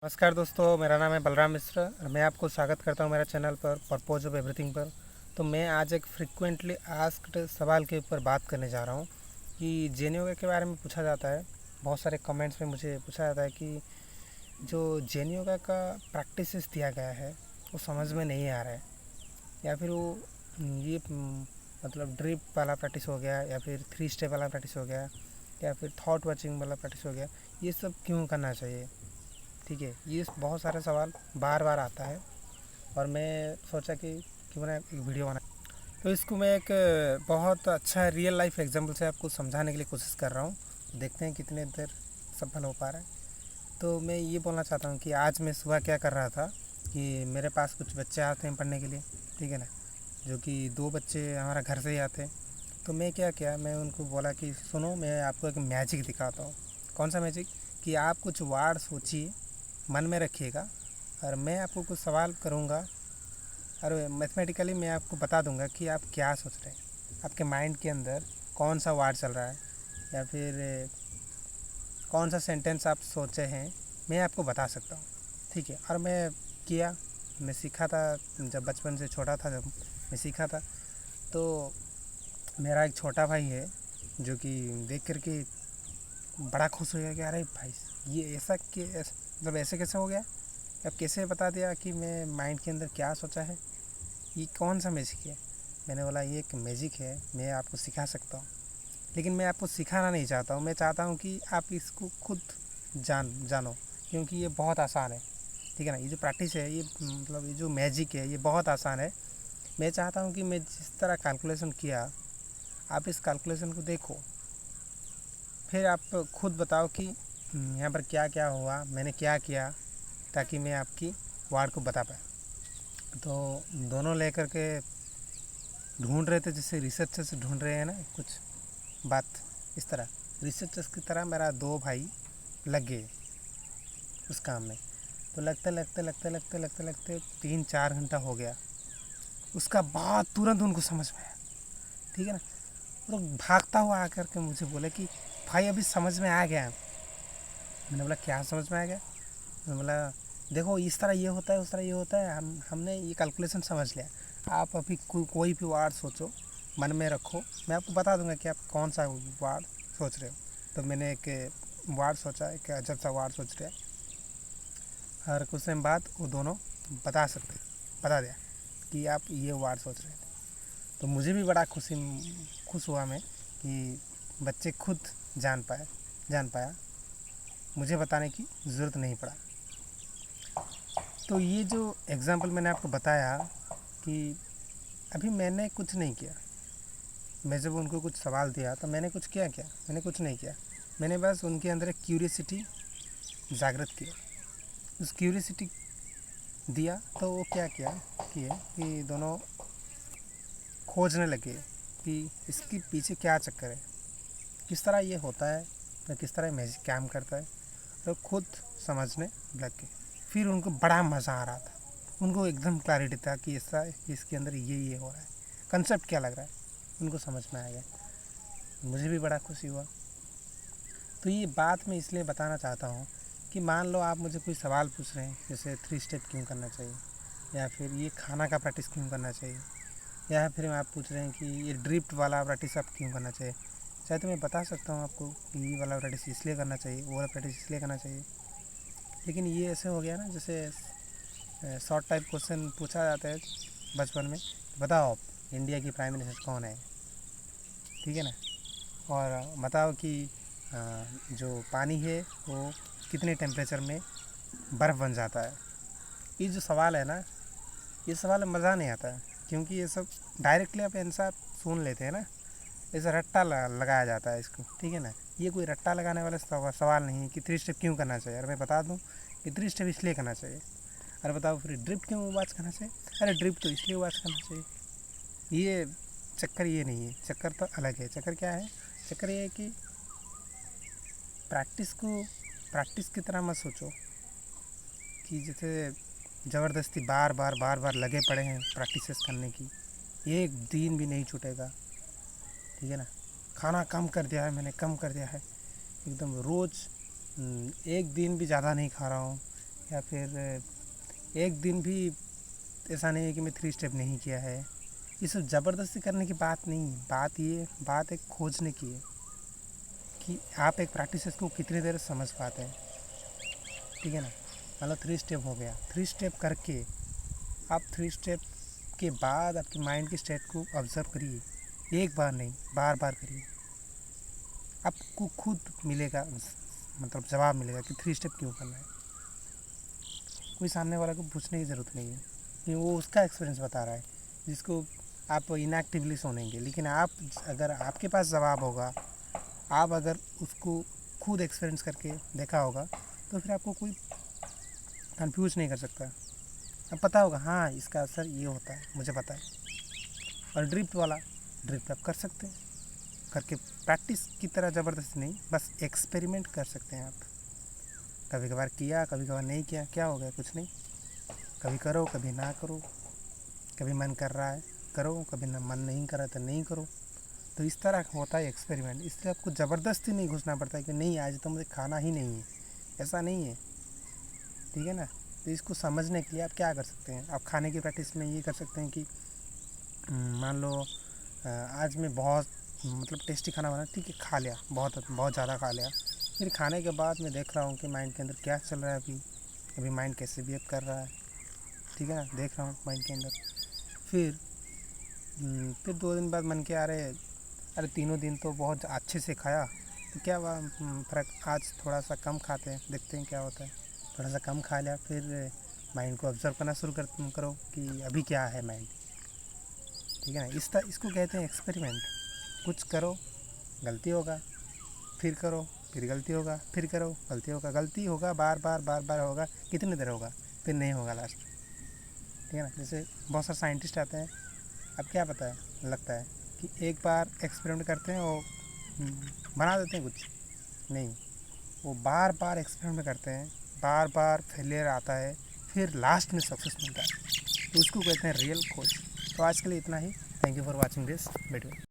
नमस्कार दोस्तों, मेरा नाम है बलराम मिश्रा और मैं आपको स्वागत करता हूं मेरे चैनल पर पर्पज़ ऑफ एवरीथिंग पर। तो मैं आज एक फ्रीक्वेंटली आस्क्ड सवाल के ऊपर बात करने जा रहा हूं कि जेन योगा के बारे में पूछा जाता है। बहुत सारे कमेंट्स में मुझे पूछा जाता है कि जो जेन योगा का प्रैक्टिसेस दिया गया है वो समझ में नहीं आ रहा है, या फिर वो ये मतलब ड्रिप वाला प्रैक्टिस हो गया, या फिर 3 स्टेप वाला प्रैक्टिस हो गया, या फिर थॉट वॉचिंग वाला प्रैक्टिस हो गया, ये सब क्यों करना चाहिए। ठीक है, ये बहुत सारे सवाल बार बार आता है और मैं सोचा कि क्यों ना एक वीडियो बना। तो इसको मैं एक बहुत अच्छा रियल लाइफ एग्जांपल से आपको समझाने के लिए कोशिश कर रहा हूँ। देखते हैं कितने देर सफल हो पा रहा है। तो मैं ये बोलना चाहता हूँ कि आज मैं सुबह क्या कर रहा था कि मेरे पास कुछ बच्चे आते हैं पढ़ने के लिए, ठीक है ना, जो कि 2 बच्चे हमारा घर से ही आते हैं। तो मैं क्या किया, मैं उनको बोला कि सुनो, मैं आपको एक मैजिक दिखाता हूँ। कौन सा मैजिक? कि आप कुछ वर्ड सोचिए, मन में रखिएगा, और मैं आपको कुछ सवाल करूँगा और मैथमेटिकली मैं आपको बता दूंगा कि आप क्या सोच रहे हैं, आपके माइंड के अंदर कौन सा वर्ड चल रहा है, या फिर कौन सा सेंटेंस आप सोचे हैं, मैं आपको बता सकता हूँ। ठीक है, और मैं सीखा था जब बचपन से, छोटा था जब मैं सीखा था। तो मेरा एक छोटा भाई है जो कि देख करके बड़ा खुश हो गया कि अरे भाई, ये ऐसा मतलब ऐसे कैसे हो गया, अब कैसे बता दिया कि मैं माइंड के अंदर क्या सोचा है, ये कौन सा मैजिक है। मैंने बोला ये एक मैजिक है, मैं आपको सिखा सकता हूँ, लेकिन मैं आपको सिखाना नहीं चाहता हूँ। मैं चाहता हूँ कि आप इसको खुद जानो, क्योंकि ये बहुत आसान है। ठीक है ना, ये जो प्रैक्टिस है, ये मतलब ये जो मैजिक है, ये बहुत आसान है। मैं चाहता हूँ कि मैं जिस तरह कैलकुलेशन किया, आप इस कैलकुलेशन को देखो, फिर आप खुद बताओ कि यहाँ पर क्या क्या हुआ, मैंने क्या किया, ताकि मैं आपकी वार्ड को बता पाए। तो दोनों लेकर के ढूंढ रहे थे, जैसे रिसर्चर्स ढूंढ रहे हैं ना कुछ बात, इस तरह रिसर्चर्स की तरह मेरा 2 भाई लग गए उस काम में। तो लगते लगते लगते लगते लगते लगते 3-4 घंटा हो गया। उसका बाद तुरंत उनको समझ में आया। ठीक है ना, वो लोग भागता हुआ आकर के मुझे बोले कि भाई अभी समझ में आ गया। मैंने बोला क्या समझ में आ गया? मैंने बोला देखो, इस तरह ये होता है, उस तरह ये होता है, हमने ये कैलकुलेशन समझ लिया। आप अभी कोई भी वर्ड सोचो, मन में रखो, मैं आपको बता दूंगा कि आप कौन सा वर्ड सोच रहे हो। तो मैंने एक वर्ड सोचा, एक अजब सा वर्ड सोच रहा, और कुछ टाइम बाद वो दोनों बता दिया कि आप ये वर्ड सोच रहे थे। तो मुझे भी बड़ा खुश हुआ मैं कि बच्चे खुद जान पाया, मुझे बताने की ज़रूरत नहीं पड़ा। तो ये जो एग्ज़ाम्पल मैंने आपको बताया कि अभी मैंने कुछ नहीं किया। मैं जब उनको कुछ सवाल दिया तो मैंने कुछ क्या मैंने कुछ नहीं किया। मैंने बस उनके अंदर एक क्यूरियसिटी जागृत किया। उस क्यूरियसिटी दिया तो वो क्या किए कि दोनों खोजने लगे कि इसके पीछे क्या चक्कर है, किस तरह ये होता है, या किस तरह मैजिक काम करता है। तो खुद समझने लग गए। फिर उनको बड़ा मज़ा आ रहा था, उनको एकदम क्लैरिटी था कि ऐसा इसके अंदर ये हो रहा है, कंसेप्ट क्या लग रहा है, उनको समझ में आ गया। मुझे भी बड़ा खुशी हुआ। तो ये बात मैं इसलिए बताना चाहता हूँ कि मान लो आप मुझे कोई सवाल पूछ रहे हैं, जैसे 3 स्टेप क्यों करना चाहिए, या फिर ये खाना का प्रैक्टिस क्यों करना चाहिए, या फिर आप पूछ रहे हैं कि ये ड्रिफ्ट वाला प्रैक्टिस आप क्यों करना चाहिए। चाहे तो मैं बता सकता हूँ आपको कि ये वाला प्रैक्टिस इसलिए करना चाहिए, वो वाला प्रैक्टिस इसलिए करना चाहिए। लेकिन ये ऐसे हो गया ना, जैसे शॉर्ट टाइप क्वेश्चन पूछा जाता है बचपन में, बताओ आप इंडिया की प्राइम मिनिस्टर कौन है। ठीक है ना, और बताओ कि जो पानी है वो कितने टेम्परेचर में बर्फ़ बन जाता है। ये जो सवाल है ना, ये सवाल में मज़ा नहीं आता है, क्योंकि ये सब डायरेक्टली आप आंसर सुन लेते हैं ना, ऐसा रट्टा लगाया जाता है इसको। ठीक है ना, ये कोई रट्टा लगाने वाला सवाल नहीं है कि 3 स्टेप क्यों करना चाहिए। और मैं बता दूं कि 3 स्टेप इसलिए करना चाहिए। अरे बताओ फिर ड्रिप क्यों वॉच करना चाहिए? अरे ड्रिप तो इसलिए वॉच करना चाहिए। ये चक्कर ये नहीं है, चक्कर तो अलग है। चक्कर क्या है? चक्कर ये है कि प्रैक्टिस को प्रैक्टिस की तरह मत सोचो कि जैसे ज़बरदस्ती बार बार लगे पड़े हैं प्रैक्टिस करने की, एक दिन भी नहीं छूटेगा। ठीक है ना, खाना कम कर दिया है, मैंने कम कर दिया है एकदम, रोज़ एक दिन भी ज़्यादा नहीं खा रहा हूँ, या फिर एक दिन भी ऐसा नहीं है कि मैं 3 स्टेप नहीं किया है। ये सब ज़बरदस्ती करने की बात नहीं है, बात एक खोजने की है कि आप एक प्रैक्टिस को कितनी देर समझ पाते हैं। ठीक है ना, मतलब 3 स्टेप हो गया, 3 स्टेप करके आप 3 स्टेप के बाद आपके माइंड की स्टेट को ऑब्ज़र्व करिए, एक बार नहीं बार बार करिए। आपको खुद मिलेगा, मतलब जवाब मिलेगा कि 3 स्टेप क्यों करना है। कोई सामने वाला को पूछने की ज़रूरत नहीं है कि वो उसका एक्सपीरियंस बता रहा है, जिसको आप इनएक्टिवली सुनेंगे। लेकिन आप, अगर आपके पास जवाब होगा, आप अगर उसको खुद एक्सपीरियंस करके देखा होगा, तो फिर आपको कोई कंफ्यूज नहीं कर सकता। अब पता होगा हाँ इसका असर ये होता है, मुझे पता है। और ड्रिफ्ट आप कर सकते हैं, करके प्रैक्टिस की तरह ज़बरदस्ती नहीं, बस एक्सपेरिमेंट कर सकते हैं आप। कभी कभार किया, कभी कभार नहीं किया, क्या हो गया, कुछ नहीं। कभी करो, कभी ना करो, कभी मन कर रहा है करो, कभी ना मन नहीं कर रहा तो नहीं करो। तो इस तरह होता है एक्सपेरिमेंट। इसलिए आपको ज़बरदस्ती नहीं घुसना पड़ता है कि नहीं आज तो मुझे खाना ही नहीं है, ऐसा नहीं है। ठीक है ना। तो इसको समझने के लिए आप क्या कर सकते हैं, आप खाने की प्रैक्टिस में ये कर सकते हैं कि मान लो आज मैं बहुत मतलब टेस्टी खाना बना, ठीक है, खा लिया, बहुत बहुत ज़्यादा खा लिया। फिर खाने के बाद मैं देख रहा हूँ कि माइंड के अंदर क्या चल रहा है, अभी माइंड कैसे बिहेव कर रहा है। ठीक है ना, देख रहा हूँ माइंड के अंदर। फिर 2 दिन बाद मन के आ रहे, अरे तीनों दिन तो बहुत अच्छे से खाया, तो क्या हुआ, फ़र्क, आज थोड़ा सा कम खाते हैं, देखते हैं क्या होता है। थोड़ा सा कम खा लिया, फिर माइंड को ऑब्ज़र्व करना शुरू करो कि अभी क्या है माइंड। ठीक है ना, इसको कहते हैं एक्सपेरिमेंट। कुछ करो, गलती होगा, फिर करो, फिर गलती होगा, फिर करो, गलती होगा, बार बार होगा, कितनी देर होगा, फिर नहीं होगा लास्ट। ठीक है ना। जैसे बहुत सारे साइंटिस्ट आते हैं, अब क्या पता है, लगता है कि एक बार एक्सपेरिमेंट करते हैं वो बना देते हैं, कुछ नहीं, वो बार बार एक्सपेरिमेंट करते हैं, बार बार फेलियर आता है, फिर लास्ट में सक्सेस मिलता है। तो उसको कहते हैं रियल खोज। तो आज के लिए इतना ही। Thank you for watching this video.